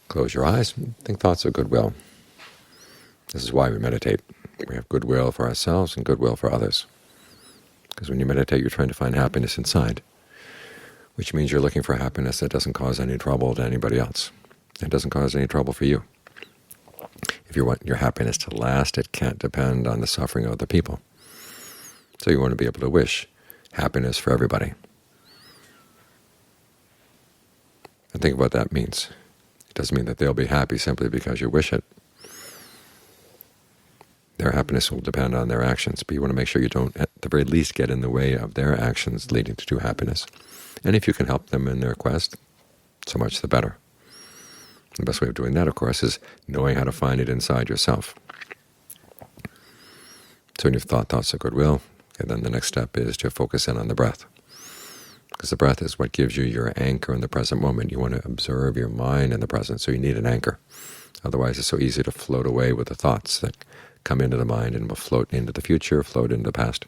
Close your eyes and think thoughts of goodwill. This is why we meditate. We have goodwill for ourselves and goodwill for others. Because when you meditate, you're trying to find happiness inside, which means you're looking for happiness that doesn't cause any trouble to anybody else. It doesn't cause any trouble for you. If you want your happiness to last, it can't depend on the suffering of other people. So you want to be able to wish happiness for everybody. And think of what that means. It doesn't mean that they'll be happy simply because you wish it. Their happiness will depend on their actions, but you want to make sure you don't, at the very least, get in the way of their actions leading to true happiness. And if you can help them in their quest, so much the better. The best way of doing that, of course, is knowing how to find it inside yourself. So when you've thought thoughts of goodwill, then the next step is to focus in on the breath. Because the breath is what gives you your anchor in the present moment. You want to observe your mind in the present, so you need an anchor. Otherwise it's so easy to float away with the thoughts that come into the mind and will float into the future, float into the past.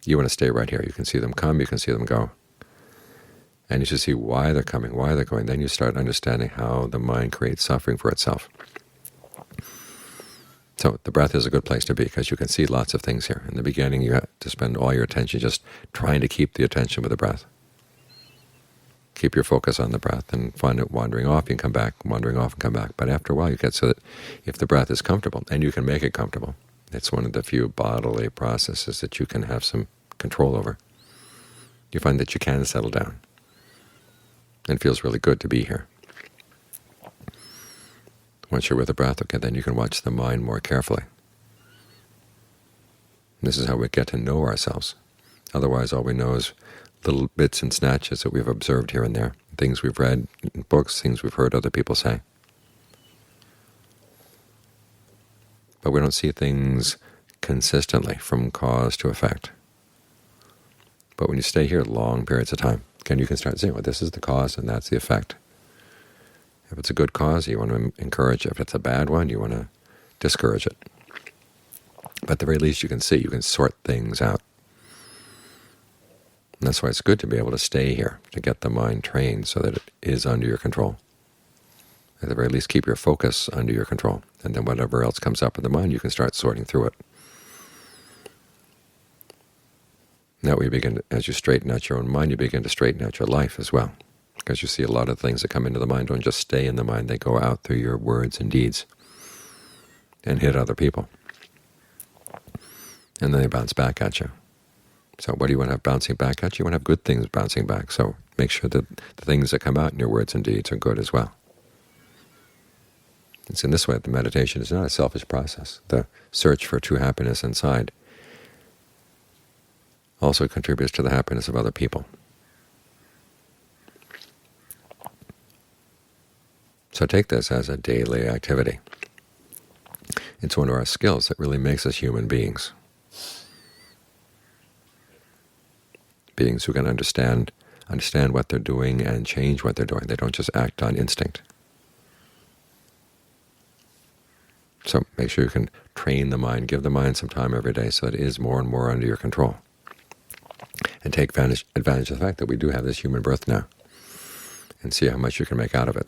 You want to stay right here. You can see them come, you can see them go. And you should see why they're coming, why they're going. Then you start understanding how the mind creates suffering for itself. So the breath is a good place to be because you can see lots of things here. In the beginning you have to spend all your attention just trying to keep the attention with the breath. Keep your focus on the breath and find it wandering off, you can come back, wandering off and come back. But after a while you get so that if the breath is comfortable, and you can make it comfortable, it's one of the few bodily processes that you can have some control over, you find that you can settle down. And it feels really good to be here. Once you're with the breath, okay, then you can watch the mind more carefully. This is how we get to know ourselves. Otherwise all we know is little bits and snatches that we've observed here and there, things we've read in books, things we've heard other people say. But we don't see things consistently from cause to effect. But when you stay here long periods of time, again, you can start saying, well, this is the cause and that's the effect. If it's a good cause, you want to encourage it. If it's a bad one, you want to discourage it. But at the very least you can see, you can sort things out. And that's why it's good to be able to stay here, to get the mind trained so that it is under your control. At the very least, keep your focus under your control, and then whatever else comes up in the mind, you can start sorting through it. Now you begin, as you straighten out your own mind, you begin to straighten out your life as well, because you see a lot of things that come into the mind don't just stay in the mind, they go out through your words and deeds and hit other people. And then they bounce back at you. So what do you want to have bouncing back at you? You want to have good things bouncing back. So make sure that the things that come out in your words and deeds are good as well. It's in this way that the meditation is not a selfish process. The search for true happiness inside also contributes to the happiness of other people. So take this as a daily activity. It's one of our skills that really makes us human beings. Beings who can understand what they're doing and change what they're doing. They don't just act on instinct. So make sure you can train the mind, give the mind some time every day so that it is more and more under your control. And take advantage of the fact that we do have this human birth now, and see how much you can make out of it.